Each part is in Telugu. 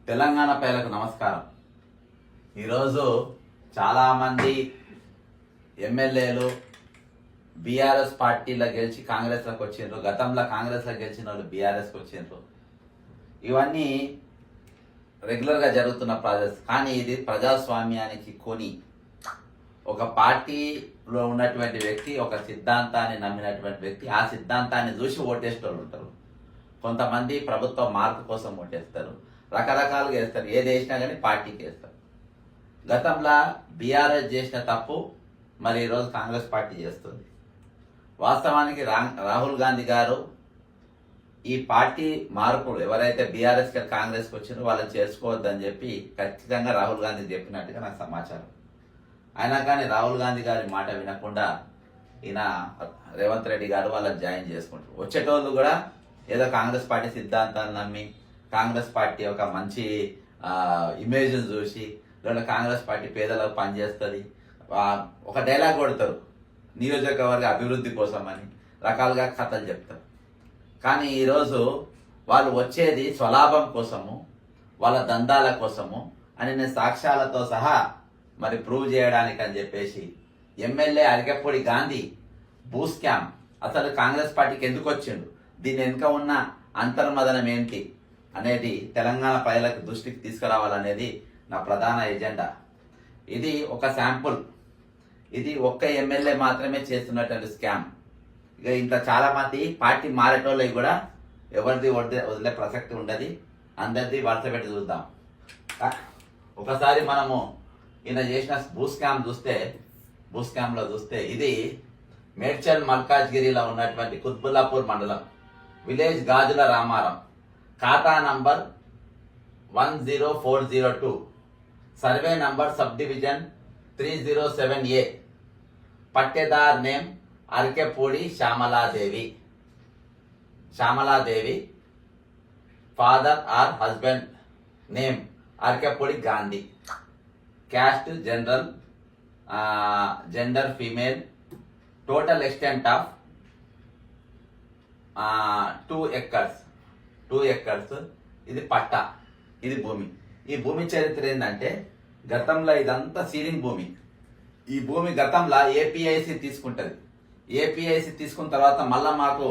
తెలంగాణ ప్రజలకు నమస్కారం. ఈరోజు చాలామంది ఎమ్మెల్యేలు బీఆర్ఎస్ పార్టీలో గెలిచి కాంగ్రెస్లోకి వచ్చిండ్రు. గతంలో కాంగ్రెస్లో గెలిచిన వాళ్ళు బీఆర్ఎస్కి వచ్చిండ్రు. ఇవన్నీ రెగ్యులర్గా జరుగుతున్న ప్రాసెస్. కానీ ఇది ప్రజాస్వామ్యానికి కొని ఒక పార్టీలో ఉన్నటువంటి వ్యక్తి ఒక సిద్ధాంతాన్ని నమ్మినటువంటి వ్యక్తి ఆ సిద్ధాంతాన్ని చూసి ఓటేసేటోళ్ళు ఉంటారు. కొంతమంది ప్రభుత్వ మార్పు కోసం ఓటేస్తారు, రకరకాలుగా వేస్తారు. ఏది వేసినా కానీ పార్టీకి వేస్తారు. గతంలో బీఆర్ఎస్ చేసిన తప్పు మరి ఈరోజు కాంగ్రెస్ పార్టీ చేస్తుంది. వాస్తవానికి రాహుల్ గాంధీ గారు ఈ పార్టీ మార్పులు ఎవరైతే బీఆర్ఎస్ కాంగ్రెస్కి వచ్చినారో వాళ్ళని చేర్చుకోవద్దని చెప్పి ఖచ్చితంగా రాహుల్ గాంధీ చెప్పినట్టుగా నాకు సమాచారం. అయినా కానీ రాహుల్ గాంధీ గారి మాట వినకుండా ఈయన రేవంత్ రెడ్డి గారు వాళ్ళని జాయిన్ చేసుకుంటారు. వచ్చేటోళ్ళు కూడా ఏదో కాంగ్రెస్ పార్టీ సిద్ధాంతాన్ని నమ్మి కాంగ్రెస్ పార్టీ ఒక మంచి ఇమేజ్ని చూసి లేదా కాంగ్రెస్ పార్టీ పేదలకు పనిచేస్తుంది ఒక డైలాగ్ కొడతారు, నియోజకవర్గ అభివృద్ధి కోసం అని రకాలుగా కథలు చెప్తారు. కానీ ఈరోజు వాళ్ళు వచ్చేది స్వలాభం కోసము, వాళ్ళ దందాల కోసము అని నేను సాక్ష్యాలతో సహా మరి ప్రూవ్ చేయడానికి అని చెప్పేసి ఎమ్మెల్యే అరికెప్పొడి గాంధీ భూ స్కామ్ అసలు కాంగ్రెస్ పార్టీకి ఎందుకు వచ్చిండు, దీని వెనుక ఉన్న అంతర్మదనం ఏంటి అనేది తెలంగాణ ప్రజలకు దృష్టికి తీసుకురావాలనేది నా ప్రధాన ఎజెండా. ఇది ఒక శాంపుల్. ఇది ఒక్క ఎమ్మెల్యే మాత్రమే చేస్తున్నటువంటి స్కామ్. ఇక ఇంత చాలా మంది పార్టీ మారేటోళ్ళకి కూడా ఎవరిది వదిలే ప్రసక్తి ఉండదు. అందరిది వరుస పెట్టి చూద్దాం. ఒకసారి మనము ఈయన చేసిన భూ స్కామ్లో చూస్తే ఇది మేడ్చల్ మల్కాజ్గిరిలో ఉన్నటువంటి కుత్బుల్లాపూర్ మండలం, విలేజ్ గాజుల రామారం, ఖాతా number 10402, survey number sub division 307A, పట్టేదార్ name Arekapudi Shyamaladevi, father or husband name Arekapudi Gandhi, caste general, gender female, total extent of 2 acres. ఇది పట్టా, ఇది భూమి. ఈ భూమి చరిత్ర ఏంటంటే గతంలో ఇదంతా సీలింగ్ భూమి. ఈ భూమి గతంలో ఏపీఐసి తీసుకుంటది. ఏపీఐసి తీసుకున్న తర్వాత మళ్ళా మాకు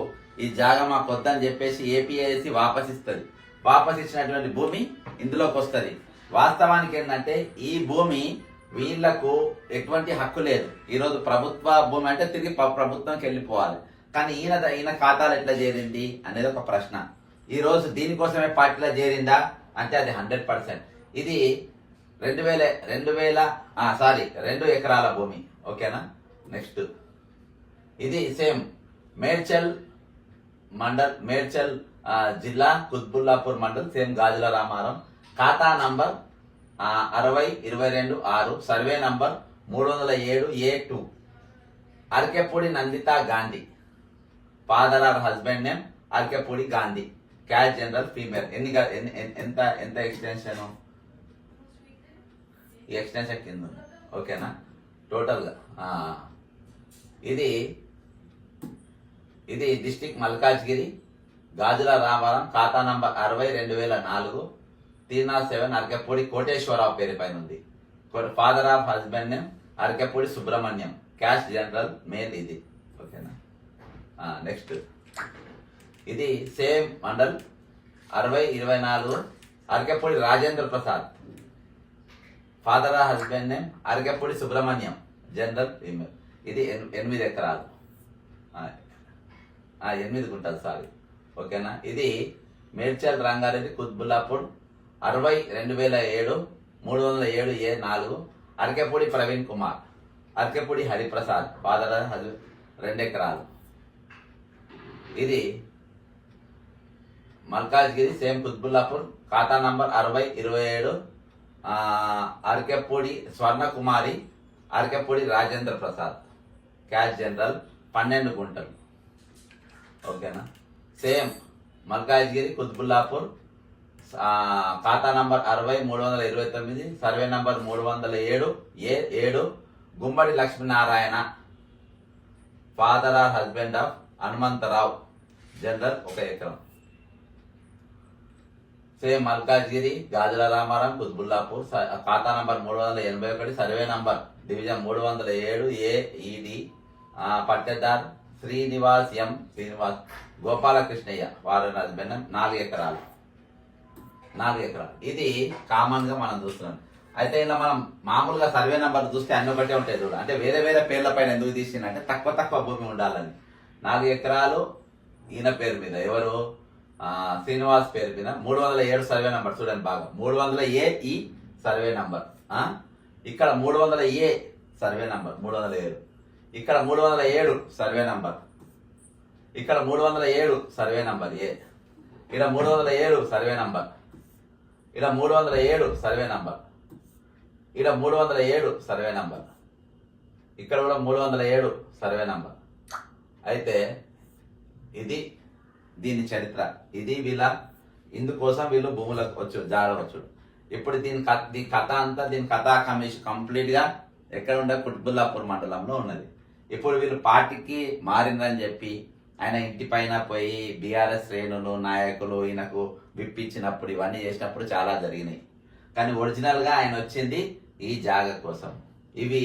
ఈ జాగా మాకు వద్దని చెప్పేసి ఏపీఐసి వాపస్ ఇస్తుంది. వాపస్ ఇచ్చినటువంటి భూమి ఇందులోకి వస్తుంది. వాస్తవానికి ఏంటంటే ఈ భూమి వీళ్లకు ఎటువంటి హక్కు లేదు. ఈరోజు ప్రభుత్వ భూమి అంటే తిరిగి ప్రభుత్వంకి వెళ్ళిపోవాలి. కానీ ఈయన ఖాతాలు ఎట్లా చేరింది అనేది ఒక ప్రశ్న. ఈ రోజు దీనికోసమే పార్టీలో చేరిందా అంటే అది 100%. ఇది 2 ఎకరాల భూమి. ఓకేనా. నెక్స్ట్ ఇది సేమ్ మేడ్చల్ జిల్లా కుత్బుల్లాపూర్ మండల్, సేమ్ గాజుల రామారం, ఖాతా number 6022-6, survey number 307A2, Arekapudi Nandita Gandhi, father or husband name Arekapudi Gandhi, caste general female. ఎంత ఎక్స్టెన్షన్, ఈ ఎక్స్టెన్షన్ కింద ఉంది. ఓకేనా. టోటల్గా ఇది డిస్టిక్ మల్కాజ్గిరి, గాజుల రామారం, ఖాతా నంబర్ 60-2004, 307, అరకెపూడి కోటేశ్వరరావు పేరు పైన ఉంది. Father of husband name Arekapudi Subrahmanyam, caste general male. ఇది ఓకేనా. నెక్స్ట్ ఇది same mandal 60-24, Arekapudi Rajendra Prasad, father of husband name Arekapudi Subrahmanyam, general female. ఇది 8 ఎకరాలు, 8 గుంటలు సారీ. ఓకేనా. ఇది Medchal Rangareddy Quthbullapur 60-2007, 307A4, Arekapudi Praveen Kumar, Arekapudi Hariprasad, father of husband 2 ఎకరాలు. ఇది మల్కాజ్గిరి, సేమ్ కుత్బుల్లాపూర్, ఖాతా number 60-27, Arekapudi Swarnakumari, Arekapudi Rajendra Prasad, caste general 12 గుంటలు. ఓకేనా. సేమ్ మల్కాజ్గిరి కుత్బుల్లాపూర్, ఖాతా number 60-329, survey number 307A7, Gummadi Lakshminarayana, father or husband of Hanumantharao, general 1 ఎకరం. సేమ్ మల్కాజ్గిరి, గాజుల రామారం, కుత్బుల్లాపూర్, ఖాతా number 381, survey number division 307 AED, పట్టెదార్ శ్రీనివాస్ శ్రీనివాస్ గోపాలకృష్ణయ్య వారి హస్బెండ్ 4 ఎకరాలు. ఇది కామన్ గా మనం చూస్తున్నాం. అయితే ఇలా మనం మామూలుగా సర్వే నంబర్ చూస్తే అన్ని ఒకటే ఉంటాయి చూడ. అంటే వేరే వేరే పేర్ల పైన ఎందుకు తీసిందంటే తక్కువ భూమి ఉండాలని. 4 ఎకరాలు ఈయన పేరు మీద, ఎవరు శ్రీనివాస్ పేరు మీద. 307 సర్వే నంబర్ చూడండి బాగా. 300A ఈ సర్వే నంబర్. ఇక్కడ 300A సర్వే నంబర్ 307. ఇక్కడ 307 సర్వే నంబర్. ఇక్కడ 307 సర్వే నంబర్ ఏ. ఇక్కడ 307 సర్వే నంబర్. ఇక్కడ 307 సర్వే నంబర్. ఇక్కడ 307 సర్వే నంబర్. ఇక్కడ కూడా 307 సర్వే నంబర్. అయితే ఇది దీని చరిత్ర. ఇది ఇందుకోసం వీళ్ళు భూములకు వచ్చు జాడవచ్చు. ఇప్పుడు దీని కథ అంతా, దీని కథా కమిషన్ కంప్లీట్ గా ఎక్కడ ఉండే కుత్బుల్లాపూర్ మండలంలో ఉన్నది. ఇప్పుడు వీళ్ళు పార్టీకి మారిందని చెప్పి ఆయన ఇంటి పైన పోయి బీఆర్ఎస్ శ్రేణులు నాయకులు ఈయనకు విప్పించినప్పుడు ఇవన్నీ చేసినప్పుడు చాలా జరిగినాయి. కానీ ఒరిజినల్ గా ఆయన వచ్చింది ఈ జాగ కోసం. ఇవి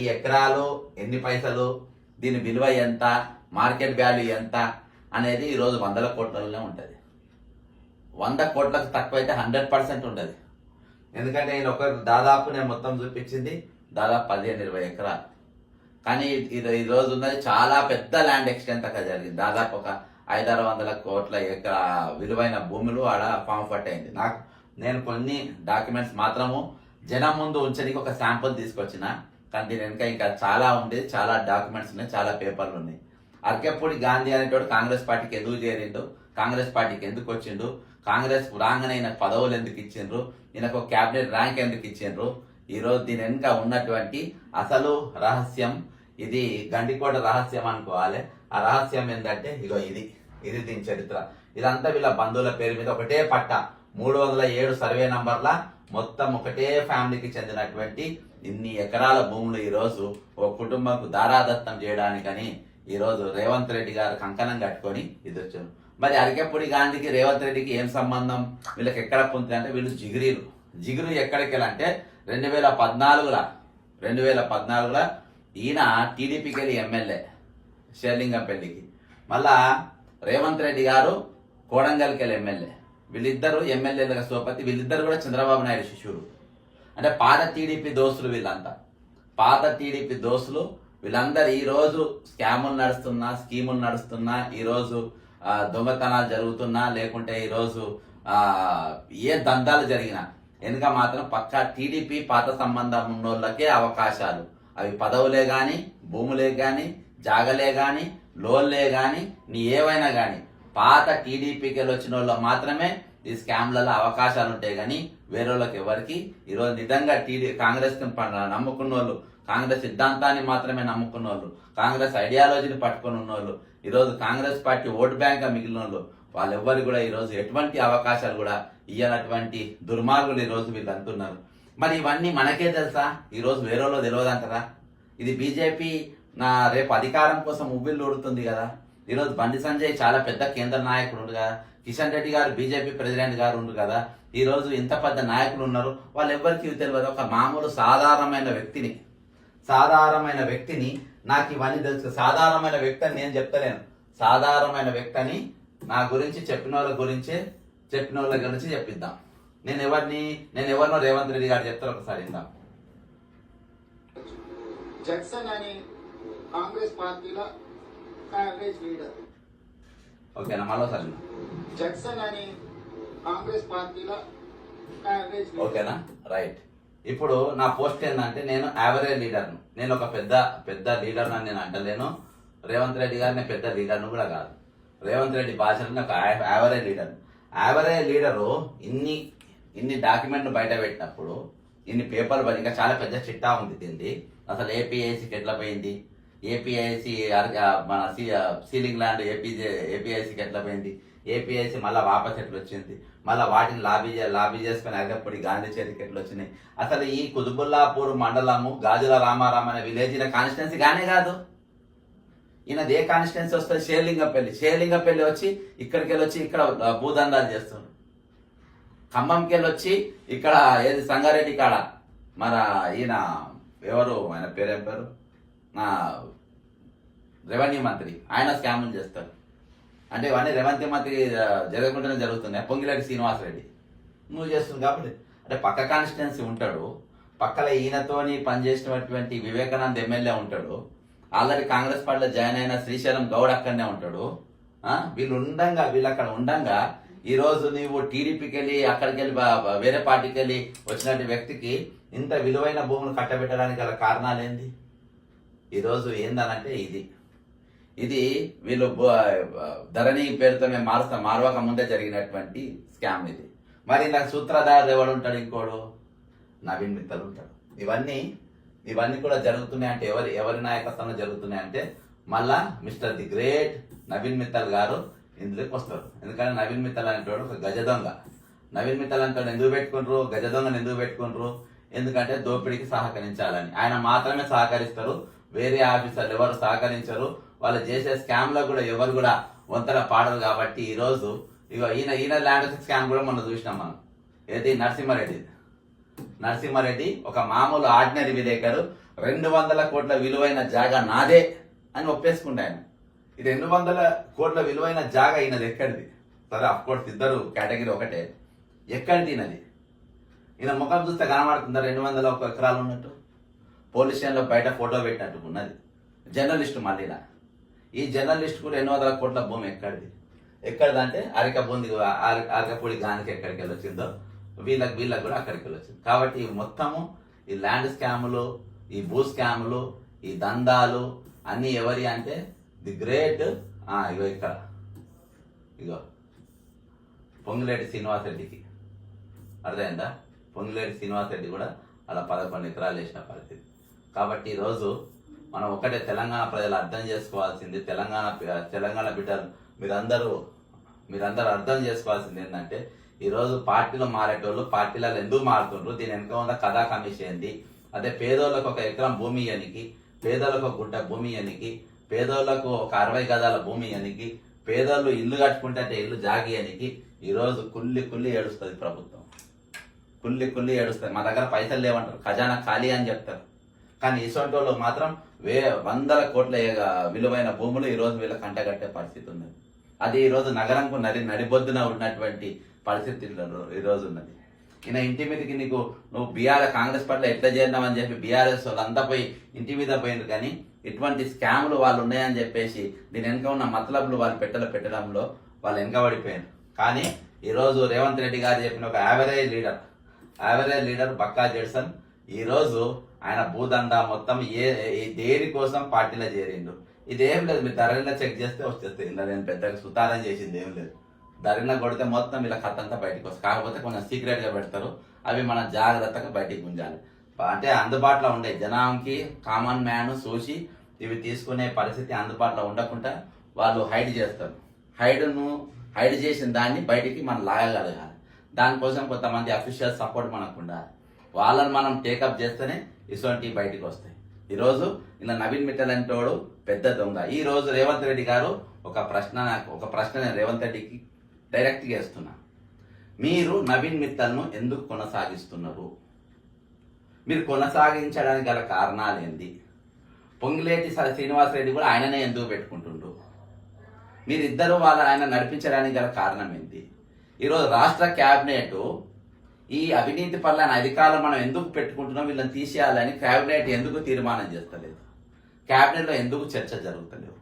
ఈ ఎకరాలు ఎన్ని పైసలు, దీని విలువ ఎంత, మార్కెట్ వాల్యూ ఎంత అనేది ఈరోజు 100 కోట్లలోనే ఉంటుంది. 100 కోట్లకు తక్కువైతే 100% ఉండదు. ఎందుకంటే నేను మొత్తం చూపించింది దాదాపు 15-20 ఎకరాలు. కానీ ఈరోజు ఉన్నది చాలా పెద్ద ల్యాండ్ ఎక్స్టెంట్ అక్కడ జరిగింది. దాదాపు ఒక 500-600 కోట్ల విలువైన భూములు ఆడ ఫామ్ ఫట్ అయింది. నేను కొన్ని డాక్యుమెంట్స్ మాత్రము జనం ముందు ఉంచడానికి ఒక శాంపుల్ తీసుకొచ్చిన. కానీ దీని వెనక ఇంకా చాలా ఉండేది, చాలా డాక్యుమెంట్స్ ఉన్నాయి, చాలా పేపర్లు ఉన్నాయి. అరకెప్పుడు గాంధీ అనేటోడు కాంగ్రెస్ పార్టీకి ఎందుకు చేరిండు, కాంగ్రెస్ పార్టీకి ఎందుకు వచ్చిండు, కాంగ్రెస్ రాగానే ఈయన పదవులు ఎందుకు ఇచ్చిండ్రు, ఈయనకు క్యాబినెట్ ర్యాంక్ ఎందుకు ఇచ్చిండ్రు, ఈరోజు దీని వెనుక ఉన్నటువంటి అసలు రహస్యం ఇది గండికోట రహస్యం అనుకోవాలి. ఆ రహస్యం ఏంటంటే ఇది దీని చరిత్ర. ఇదంతా వీళ్ళ బంధువుల పేరు మీద ఒకటే పట్ట 307 సర్వే నంబర్ల మొత్తం ఒకటే ఫ్యామిలీకి చెందినటువంటి ఇన్ని ఎకరాల భూములు ఈరోజు ఓ కుటుంబంకు దారాదత్తం చేయడానికని ఈరోజు రేవంత్ రెడ్డి గారు కంకణం కట్టుకొని ఇది వచ్చారు. మరి అరకెప్పుడు గాంధీకి రేవంత్ రెడ్డికి ఏం సంబంధం, వీళ్ళకి ఎక్కడ పొందుతుంది అంటే వీళ్ళు జిగురు ఎక్కడికి వెళ్ళంటే 2014లో ఈయన టీడీపీకి వెళ్ళి ఎమ్మెల్యే షేర్లింగంపల్లికి, మళ్ళా రేవంత్ రెడ్డి గారు కోడంగల్కి వెళ్ళి ఎమ్మెల్యే. వీళ్ళిద్దరు ఎమ్మెల్యేలుగా సోపతి. వీళ్ళిద్దరు కూడా చంద్రబాబు నాయుడు శిష్యుడు. అంటే పాత టీడీపీ దోస్తులు వీళ్ళంతా. పాత టీడీపీ దోస్తులు వీళ్ళందరూ ఈ రోజు స్కాములు నడుస్తున్నా, స్కీములు నడుస్తున్నా, ఈరోజు దొంగతనాలు జరుగుతున్నా, లేకుంటే ఈరోజు ఏ దందాలు జరిగినా వెనుక మాత్రం పక్కా టీడీపీ పాత సంబంధం ఉన్నోళ్ళకే అవకాశాలు. అవి పదవులే గాని, భూములే గాని, జాగలే గాని, లోన్లే గాని, ఏవైనా గాని పాత టీడీపీకి వచ్చిన వాళ్ళు మాత్రమే ఈ స్కామ్లలో అవకాశాలు ఉంటాయి. కానీ వేరే వాళ్ళకి ఎవరికి ఈరోజు నిజంగా కాంగ్రెస్ నమ్ముకున్న వాళ్ళు, కాంగ్రెస్ సిద్ధాంతాన్ని మాత్రమే నమ్ముకున్న వాళ్ళు, కాంగ్రెస్ ఐడియాలజీని పట్టుకుని ఉన్నోళ్ళు, ఈరోజు కాంగ్రెస్ పార్టీ ఓటు బ్యాంక్ గా మిగిలిన వాళ్ళెవ్వరు కూడా ఈరోజు ఎటువంటి అవకాశాలు కూడా ఇయ్యనటువంటి దుర్మార్గులు ఈరోజు వీళ్ళు అంటున్నారు. మరి ఇవన్నీ మనకే తెలుసా, ఈరోజు వేరే వాళ్ళు తెలియదంటారా? ఇది బీజేపీ రేపు అధికారం కోసం ఉవ్విళ్ళు ఊడుతుంది కదా. ఈరోజు బండి సంజయ్ చాలా పెద్ద కేంద్ర నాయకుడు ఉండు కదా, కిషన్ రెడ్డి గారు బీజేపీ ప్రెసిడెంట్ గారు ఉండు కదా. ఈ రోజు ఇంత పెద్ద నాయకులు ఉన్నారు, వాళ్ళు ఎవరికి తెలియదు. ఒక మామూలు సాధారణమైన వ్యక్తిని నాకు ఇవన్నీ తెలుసు. సాధారణమైన వ్యక్తి అని నేను చెప్తలేను, సాధారణమైన వ్యక్తి అని నా గురించి చెప్పిన వాళ్ళ గురించి చెప్పిద్దాం. నేను ఎవరినో రేవంత్ రెడ్డి గారు చెప్తారు, ఒకసారి ఇందాం. జక్సన్ అని కాంగ్రెస్ పార్టీలో యావరేజ్ లీడర్. ఓకేనా, మరోసారి జక్సన్ అని కాంగ్రెస్ పార్టీలో యావరేజ్ లీడర్. ఓకేనా, రైట్. ఇప్పుడు నా పోస్ట్ ఏంటంటే నేను యావరేజ్ లీడర్ను. నేను ఒక పెద్ద లీడర్ అని నేను అంటలేను. రేవంత్ రెడ్డి గారిని పెద్ద లీడర్ను కూడా కాదు. రేవంత్ రెడ్డి భాషలో నాకు యావరేజ్ లీడర్. యావరేజ్ లీడరు ఇన్ని డాక్యుమెంట్లు బయట పెట్టినప్పుడు, ఇన్ని పేపర్లు ఇంకా చాలా పెద్ద చిట్టా ఉంది తింది. అసలు ఏపీఐసీకి ఎట్లా పోయింది, ఏపీఐసీ మన సీలింగ్ ల్యాండ్ ఏపీఐసీకి ఎట్లా పోయింది, ఏపీఐసీ మళ్ళీ వాపస్ ఎట్లా వచ్చింది, మళ్ళీ వాటిని లాబీ చేసుకుని అగప్పటి గాంధీ చేతికి ఎట్లా వచ్చినాయి. అసలు ఈ కుతుబుల్లాపూర్ మండలము గాజుల రామారాం అనే విలేజ్ కాన్స్టిట్యున్సీ గానే కాదు. ఈయనది ఏ కాన్స్టిట్యున్సీ వస్తుంది? షేర్లింగపల్లి వచ్చి ఇక్కడికి వెళ్ళి వచ్చి ఇక్కడ భూదందాలు చేస్తున్నారు. ఖమ్మంకి వెళ్ళి వచ్చి ఇక్కడ ఏది సంగారెడ్డి కాడ మన ఈయన ఎవరు, ఆయన పేరేం పేరు, నా రెవెన్యూ మంత్రి, ఆయన స్కాములు చేస్తారు. అంటే ఇవన్నీ రెవెన్యూ మంత్రి జరగకుండానే జరుగుతున్నాయి. పొంగిరెడ్డి శ్రీనివాసరెడ్డి నువ్వు చేస్తుంది కాబట్టి, అంటే పక్క కాన్స్టిట్యున్సీ ఉంటాడు, పక్కల ఈయనతోని పనిచేసినటువంటి వివేకానంద్ ఎమ్మెల్యే ఉంటాడు, ఆల్రెడీ కాంగ్రెస్ పార్టీలో జాయిన్ అయిన శ్రీశైలం గౌడ్ అక్కడనే ఉంటాడు. వీళ్ళు అక్కడ ఉండంగా ఈ రోజు నీవు టీడీపీకి వెళ్ళి అక్కడికి వెళ్ళి వేరే పార్టీకి వెళ్ళి వచ్చినటువంటి వ్యక్తికి ఇంత విలువైన భూములు కట్టబెట్టడానికి గల కారణాలు ఏంది? ఈరోజు ఏందనంటే ఇది వీళ్ళు ధరణి పేరుతో మేము మారవక ముందే జరిగినటువంటి స్కామ్ ఇది. మరి నాకు సూత్రధారులు ఎవడు ఉంటాడు? ఇంకోడు నవీన్ మిత్తల్ ఉంటాడు. ఇవన్నీ కూడా జరుగుతున్నాయంటే ఎవరి నాయకత్వంలో జరుగుతున్నాయంటే మళ్ళా mister the great Naveen Mittal గారు ఇందులోకి వస్తారు. ఎందుకంటే నవీన్ మిత్తల్ అనేటోడు ఒక గజ దొంగ. నవీన్ మిత్తల్ అంటే ఎందుకు పెట్టుకుంటారు? గజ దొంగను ఎందుకు పెట్టుకుంటారు? ఎందుకంటే దోపిడీకి సహకరించాలని. ఆయన మాత్రమే సహకరిస్తారు, వేరే ఆఫీసర్లు ఎవరు సహకరించరు. వాళ్ళు చేసే స్కామ్ లో కూడా ఎవరు కూడా వంతన పాడరు. కాబట్టి ఈ రోజు ఇక ఈయన ల్యాండ్ స్కామ్ కూడా మనం చూసినాం. మనం ఏది నరసింహారెడ్డి ఒక మామూలు ఆర్డినరీ విలేకరు 200 కోట్ల విలువైన జాగా నాదే అని ఒప్పేసుకుంటే ఆయన ఈ 200 కోట్ల విలువైన జాగా ఈయనది ఎక్కడిది? సరే అఫ్కోర్స్ ఇద్దరు కేటగిరీ ఒకటే, ఎక్కడిది ఈయనది? ఈయన ముఖం చూస్తే కనబడుతుందా 201 ఎకరాలు ఉన్నట్టు? పోలీస్ స్టేషన్లో బయట ఫోటో పెట్టినట్టు ఉన్నది. జర్నలిస్టు మళ్ళీనా ఈ జర్నలిస్ట్ కూడా 200 కోట్ల భూమి ఎక్కడిదంటే అరకపూడి గానికి ఎక్కడికి వెళ్ళి వచ్చిందో వీళ్ళకి కూడా అక్కడికి వెళ్ళి వచ్చింది. కాబట్టి మొత్తము ఈ ల్యాండ్ స్కాములు, ఈ భూ స్కాములు, ఈ దందాలు అన్ని ఎవరి అంటే ది గ్రేట్ ఇగో పొంగిరెడ్డి శ్రీనివాసరెడ్డికి అర్థమైందా? పొంగిరెడ్డి శ్రీనివాసరెడ్డి కూడా అలా 11 ఎకరాలు వేసిన పరిస్థితి. కాబట్టి ఈరోజు మనం ఒకటే తెలంగాణ ప్రజలు అర్థం చేసుకోవాల్సింది, తెలంగాణ బిడ్డలు మీరందరూ అర్థం చేసుకోవాల్సింది ఏంటంటే ఈరోజు పార్టీలో మారేటోళ్ళు పార్టీలలో ఎందుకు మారుతుండ్రు? దీని వెనుక ఉన్న కథా కమిషన్ ఏంది? అదే పేదోళ్ళకు 1 ఎకరం భూమి ఇయ్యనికి, పేదోళ్ళకు 1 గుంట భూమి ఇయ్యనికి, పేదోళ్లకు 60 గదాల భూమి ఇయ్యనికి, పేదోళ్ళు ఇల్లు కట్టుకుంటే ఇల్లు జాగియనికి ఈరోజు కుల్లి ఏడుస్తుంది ప్రభుత్వం. కుల్లి ఏడుస్తుంది. మా దగ్గర పైసలు లేవంటారు, ఖజానా ఖాళీ అని చెప్తారు. కానీ ఇటువంటి వాళ్ళు మాత్రం 100 కోట్ల విలువైన భూములు ఈరోజు వీళ్ళకి కంటగట్టే పరిస్థితి ఉన్నది. అది ఈరోజు నగరంకు నడిబొద్దున ఉన్నటువంటి పరిస్థితి ఈరోజు ఉన్నది. ఈయన ఇంటి మీదకి నువ్వు కాంగ్రెస్ పార్టీలో ఎట్లా చేద్దామని చెప్పి బీఆర్ఎస్ వాళ్ళంతా పోయి ఇంటి మీద పోయింది. కానీ ఇటువంటి స్కాములు వాళ్ళు ఉన్నాయని చెప్పేసి దీని వెనుక ఉన్న మతలబులు వాళ్ళు పెట్టడంలో వాళ్ళు వెనకబడిపోయారు. కానీ ఈరోజు రేవంత్ రెడ్డి గారు చెప్పిన ఒక యావరేజ్ లీడర్ బక్కా జెడ్సన్ ఈరోజు ఆయన భూదందా మొత్తం దేని కోసం పార్టీలో చేరిండు. ఇదేం లేదు, మీరు ధరలో చెక్ చేస్తే వచ్చేస్తే నేను పెద్దగా సుతారం చేసింది ఏం లేదు. ధరలో కొడితే మొత్తం ఇలా కథ అంతా బయటకు వస్తుంది. కాకపోతే కొంచెం సీక్రెట్ గా పెడతారు, అవి మనం జాగ్రత్తగా బయటికి ఉంచాలి. అంటే అందుబాటులో ఉండే జనానికి కామన్ మ్యాన్ చూసి ఇవి తీసుకునే పరిస్థితి అందుబాటులో ఉండకుండా వాళ్ళు హైడ్ చేస్తారు. హైడ్ చేసిన దాన్ని బయటికి మనం లాగగలగాలి. దానికోసం కొంతమంది అఫీషియల్ సపోర్ట్ మనకు ఉండాలి. వాళ్ళని మనం టేకప్ చేస్తేనే ఇటువంటివి బయటికి వస్తాయి. ఈరోజు ఇలా నవీన్ మిట్టల్ అంటోడు పెద్ద దొంగ. ఈ రోజు రేవంత్ రెడ్డి గారు ఒక ప్రశ్న నేను రేవంత్ రెడ్డికి డైరెక్ట్ గా వేస్తున్నా. మీరు నవీన్ మిట్టల్ను ఎందుకు కొనసాగిస్తున్నారు? మీరు కొనసాగించడానికి గల కారణాలు ఏంది? పొంగిలేటి శ్రీనివాసరెడ్డి కూడా ఆయననే ఎందుకు పెట్టుకుంటుండ్రు? మీరిద్దరూ ఆయన నడిపించడానికి గల కారణం ఏంటి? ఈరోజు రాష్ట్ర క్యాబినెట్ ఈ అవినీతి పట్ల అధికారులు మనం ఎందుకు పెట్టుకుంటున్నాం, వీళ్ళని తీసేయాలని క్యాబినెట్ ఎందుకు తీర్మానం చేస్తలేదు? క్యాబినెట్ లో ఎందుకు చర్చ జరుగుతలేవు?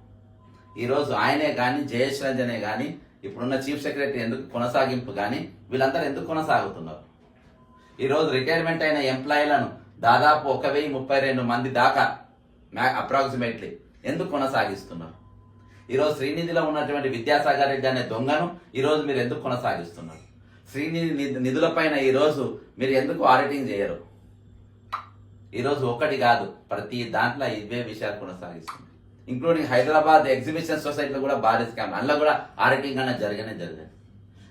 ఈరోజు ఆయనే కానీ జయేష్ రంజనే కానీ ఇప్పుడున్న చీఫ్ సెక్రటరీ ఎందుకు కొనసాగింపు కానీ వీళ్ళందరూ ఎందుకు కొనసాగుతున్నారు? ఈరోజు రిటైర్మెంట్ అయిన ఎంప్లాయీలను దాదాపు 1032 మంది దాకా అప్రాక్సిమేట్లీ ఎందుకు కొనసాగిస్తున్నారు? ఈరోజు శ్రీనిధిలో ఉన్నటువంటి విద్యాసాగర్ రెడ్డి అనే దొంగను ఈరోజు మీరు ఎందుకు కొనసాగిస్తున్నారు? శ్రీనిధి నిధులపైన ఈరోజు మీరు ఎందుకు ఆడిటింగ్ చేయరు? ఈరోజు ఒకటి కాదు, ప్రతి దాంట్లో ఇవే విషయాలు కొనసాగిస్తుంది. ఇంక్లూడింగ్ హైదరాబాద్ ఎగ్జిబిషన్ సొసైటీలో కూడా భారీ స్కామ్, అందులో కూడా ఆడిటింగ్ అన్న జరిగింది.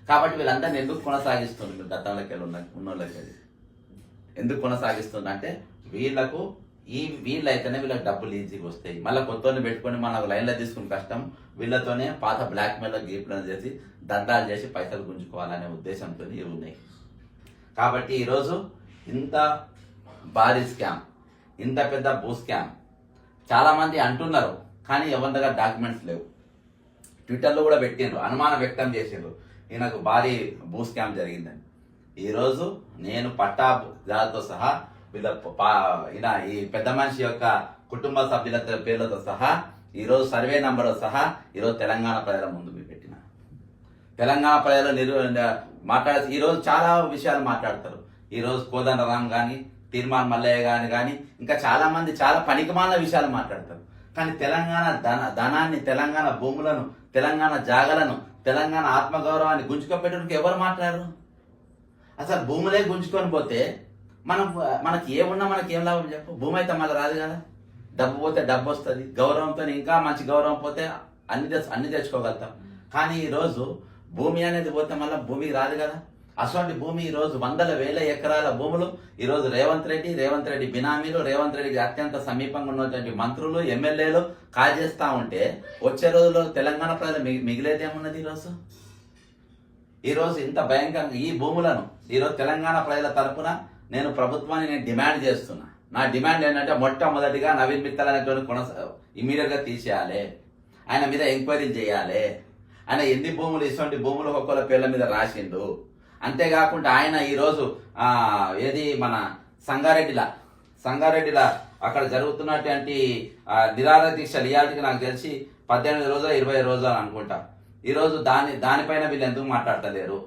కాబట్టి వీళ్ళందరినీ ఎందుకు కొనసాగిస్తున్నారు? గతంలోకి ఉన్నోళ్ళకి ఎందుకు కొనసాగిస్తుంది అంటే వీళ్లకు వీళ్ళైతేనే వీళ్ళకి డబ్బులు ఈజీగా వస్తాయి. మళ్ళీ కొత్తని పెట్టుకొని మనకు లైన్లో తీసుకుని కష్టం. వీళ్ళతోనే పాత బ్లాక్ మెయిల్ గీప్లను చేసి దండాలు చేసి పైసలు గుంజుకోవాలనే ఉద్దేశంతో ఇవి ఉన్నాయి. కాబట్టి ఈరోజు ఇంత భారీ స్కామ్, ఇంత పెద్ద భూ స్కామ్ చాలా మంది అంటున్నారు, కానీ ఎవరి దగ్గర డాక్యుమెంట్స్ లేవు. ట్విట్టర్లో కూడా పెట్టిండ్రు, అనుమానం వ్యక్తం చేసిండ్రు ఈయనకు భారీ భూ స్కామ్ జరిగిందని. ఈరోజు నేను పట్టా జాతో సహా ఈయన ఈ పెద్ద మనిషి యొక్క కుటుంబ సభ్యుల పేర్లతో సహా ఈరోజు సర్వే నంబర్తో సహా ఈరోజు తెలంగాణ ప్రజల ముందు పెట్టిన. తెలంగాణ ప్రజలు మాట్లాడే ఈరోజు చాలా విషయాలు మాట్లాడతారు. ఈరోజు కోదండరాం కానీ, తీర్మాన్ మల్లయ్య కానీ ఇంకా చాలా మంది చాలా పనికిమాలిన విషయాలు మాట్లాడతారు. కానీ తెలంగాణ ధనాన్ని, తెలంగాణ భూములను, తెలంగాణ జాగలను, తెలంగాణ ఆత్మగౌరవాన్ని గుంజుకోపెట్టడానికి ఎవరు మాట్లాడరు? అసలు భూములే గుంజుకొని పోతే మనకి ఏమున్నా మనకి ఏం లాభం చెప్పు? భూమి అయితే మళ్ళీ రాదు కదా. డబ్బు పోతే డబ్బు వస్తుంది, గౌరవంతో ఇంకా మంచి గౌరవం పోతే అన్ని తెచ్చుకోగలుగుతాం. కానీ ఈరోజు భూమి అనేది పోతే మళ్ళీ భూమికి రాదు కదా. అటువంటి భూమి ఈరోజు వందల వేల ఎకరాల భూములు ఈరోజు రేవంత్ రెడ్డి బినామీలు, రేవంత్ రెడ్డికి అత్యంత సమీపంగా ఉన్నటువంటి మంత్రులు, ఎమ్మెల్యేలు కాజేస్తా ఉంటే వచ్చే రోజుల్లో తెలంగాణ ప్రజలు మిగిలేదేమున్నది? ఈరోజు ఇంత భయంకరంగా ఈ భూములను ఈరోజు తెలంగాణ ప్రజల తరపున నేను ప్రభుత్వాన్ని డిమాండ్ చేస్తున్నా. నా డిమాండ్ ఏంటంటే మొట్టమొదటిగా నవీన్ మిత్తల్ అనేటువంటి ఇమీడియట్ గా తీసేయాలి. ఆయన మీద ఎంక్వైరీలు చేయాలి. ఆయన ఎన్ని భూములు ఇటువంటి భూములు ఒక్కొక్కల పేర్ల మీద రాసిండు. అంతేకాకుండా ఆయన ఈరోజు ఏది మన సంగారెడ్డిలా అక్కడ జరుగుతున్నటువంటి నిరాహార దీక్షలు ఇయాలకి నాకు తెలిసి 18 రోజులు 20 రోజులు అనుకుంటా. ఈరోజు దానిపైన వీళ్ళు ఎందుకు మాట్లాడతలేరు?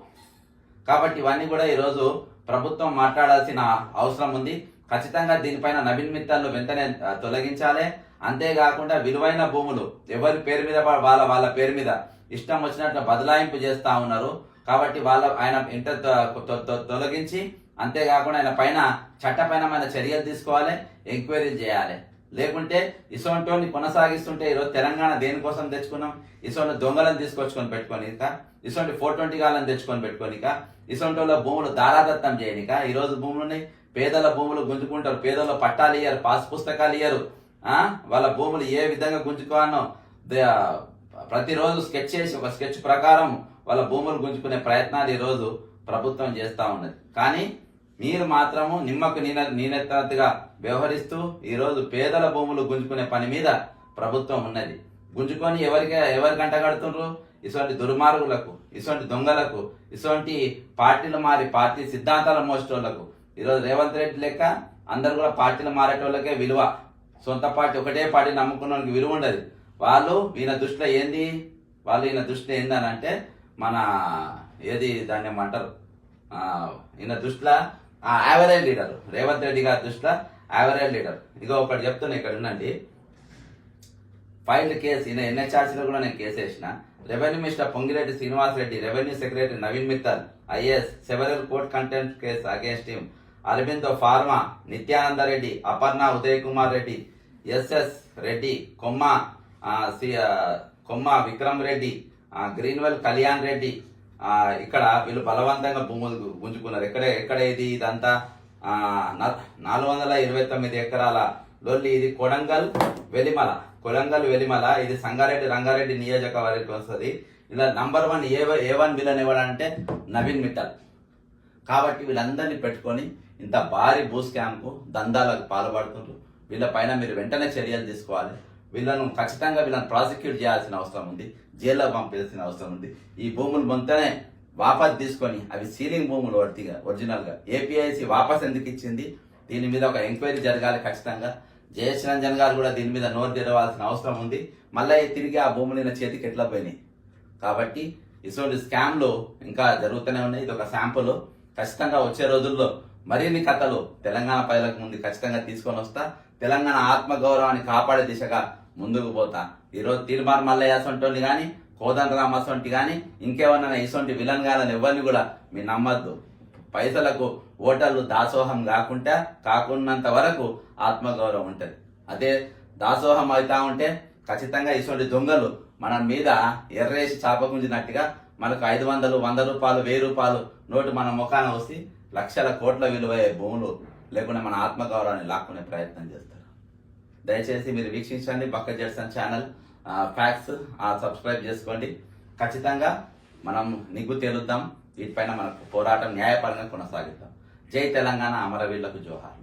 కాబట్టి ఇవన్నీ కూడా ఈరోజు ప్రభుత్వం మాట్లాడాల్సిన అవసరం ఉంది. ఖచ్చితంగా దీనిపైన నవీన్ మిత్తల్ను వెంటనే తొలగించాలి. అంతేకాకుండా విలువైన భూములు ఎవరి పేరు మీద వాళ్ళ పేరు మీద ఇష్టం వచ్చినట్లు బదలాయింపు చేస్తా ఉన్నారు. కాబట్టి ఆయన తొలగించి, అంతేకాకుండా ఆయన పైన చట్టపరమైన చర్యలు తీసుకోవాలి, ఎంక్వైరీలు చేయాలి. లేకుంటే ఇసోంటోని కొనసాగిస్తుంటే ఈరోజు తెలంగాణ దేనికోసం తెచ్చుకున్నాం? ఇసోంటి దొంగలను తీసుకొచ్చుకొని పెట్టుకోనిక, ఇసోంటి 420 గాలను తెచ్చుకొని పెట్టుకోనిక, ఇసోంటోలో భూములు దారాదత్తం చేయనిక. ఈరోజు భూములు ఉన్నాయి, పేదల భూములు గుంజుకుంటారు, పేదల పట్టాలు ఇయ్యరు, పాస్ పుస్తకాలు ఇయ్యరు. వాళ్ళ భూములు ఏ విధంగా గుంజుకోవాలో ప్రతిరోజు స్కెచ్ చేసి ఒక స్కెచ్ ప్రకారం వాళ్ళ భూములు గుంజుకునే ప్రయత్నాలు ఈరోజు ప్రభుత్వం చేస్తా ఉన్నది. కానీ మీరు మాత్రము నిమ్మకు నీనెత్తగా వ్యవహరిస్తూ ఈరోజు పేదల భూములు గుంజుకునే పని మీద ప్రభుత్వం ఉన్నది. గుంజుకొని ఎవరికి అంటగడుతుండ్రు? ఇటువంటి దుర్మార్గులకు, ఇటువంటి దొంగలకు, ఇటువంటి పార్టీలు మారి పార్టీ సిద్ధాంతాల మోసేటోళ్లకు. ఈరోజు రేవంత్ రెడ్డి లెక్క అందరు కూడా పార్టీలు మారేటోళ్ళకే విలువ. సొంత పార్టీ ఒకటే పార్టీ నమ్ముకున్న వాళ్ళకి విలువ ఉండదు. ఈయన దృష్టిలో ఏందని అంటే మన దాన్ని ఏమంటారు, ఈయన దృష్టిలో యావరేజ్ లీడర్. రేవంత్ రెడ్డి గారి దృష్టిలో యావరేజ్ లీడర్. ఇగో ఒకటి చెప్తున్నా, ఇక్కడ ఉండండి. ఫైల్డ్ కేసు, ఈయన ఎన్హెచ్ఆర్సీలో కూడా నేను కేసు వేసిన. Revenue minister Pongireddy Srinivas Reddy, revenue secretary Naveen Mittal IAS, several court contempt case against him. Aurobindo pharma, Nityananda Reddy, Aparna Uday Kumar Reddy, SS Reddy, Komma Vikram Reddy, Greenwell Kalyan Reddy. ఇక్కడ వీళ్ళు బలవంతంగా భూములు గుంజుకున్నారు. ఎక్కడ ఇదంతా 429 ఎకరాల లొల్లి. ఇది కొడంగల్ వెలిమల. ఇది సంగారెడ్డి రంగారెడ్డి నియోజకవర్గానికి వస్తుంది. ఇలా నంబర్ 1 A1 విలన్ ఎవడంటే నవీన్ మిత్తల్. కాబట్టి వీళ్ళందరినీ పెట్టుకొని ఇంత భారీ భూ స్కామ్ కు దందాలకు పాల్పడుతుండ్రు. వీళ్ళ పైన మీరు వెంటనే చర్యలు తీసుకోవాలి. ఖచ్చితంగా వీళ్ళని ప్రాసిక్యూట్ చేయాల్సిన అవసరం ఉంది, జైల్లో పంపించాల్సిన అవసరం ఉంది. ఈ భూములు మొత్తనే వాపస్ తీసుకొని, అవి సీలింగ్ భూములు ఒరిజినల్ గా ఏపీఐసి వాపస్ ఎందుకు ఇచ్చింది? దీని మీద ఒక ఎంక్వైరీ జరగాలి ఖచ్చితంగా. జయేష్ రంజన్ గారు కూడా దీని మీద నోరు తెరవాల్సిన అవసరం ఉంది. మళ్ళీ తిరిగి ఆ భూములు చేతికి ఎట్లా పోయినాయి? కాబట్టి ఇటువంటి స్కామ్లు ఇంకా జరుగుతూనే ఉన్నాయి. ఇది ఒక శాంపుల్. ఖచ్చితంగా వచ్చే రోజుల్లో మరిన్ని కథలు తెలంగాణ ప్రజలకు ముందు ఖచ్చితంగా తీసుకొని వస్తా. తెలంగాణ ఆత్మగౌరవాన్ని కాపాడే దిశగా ముందుకు పోతా. ఈరోజు తీర్మాన్ మల్లయ్య అసొంటి కానీ, కోదండరామ్ అసొంటి కానీ, ఇంకేమన్నా ఇసొంటి విలన్ గాలని ఎవరిని కూడా మీరు నమ్మద్దు. పైసలకు ఓటర్లు దాసోహం కాకున్నంత వరకు ఆత్మగౌరవం ఉంటుంది. అదే దాసోహం అవుతా ఉంటే ఖచ్చితంగా ఇటువంటి దొంగలు మన మీద ఎర్రేసి చాపకుంజినట్టుగా మనకు 500, 100 రూపాయలు, 1000 రూపాయలు నోటు మన ముఖాన వచ్చి లక్షల కోట్ల విలువయ్యే భూములు లేకుండా మన ఆత్మగౌరవాన్ని లాక్కునే ప్రయత్నం చేస్తారు. దయచేసి మీరు వీక్షించండి బక్క జడ్సన్ ఛానల్ ఫ్యాక్ట్స్ సబ్స్క్రైబ్ చేసుకోండి. ఖచ్చితంగా మనం నిగ్గు తేలుద్దాం. వీటిపైన మనకు పోరాటం న్యాయపరంగా కొనసాగిద్దాం. జై తెలంగాణ, అమరవీరులకు జోహార్.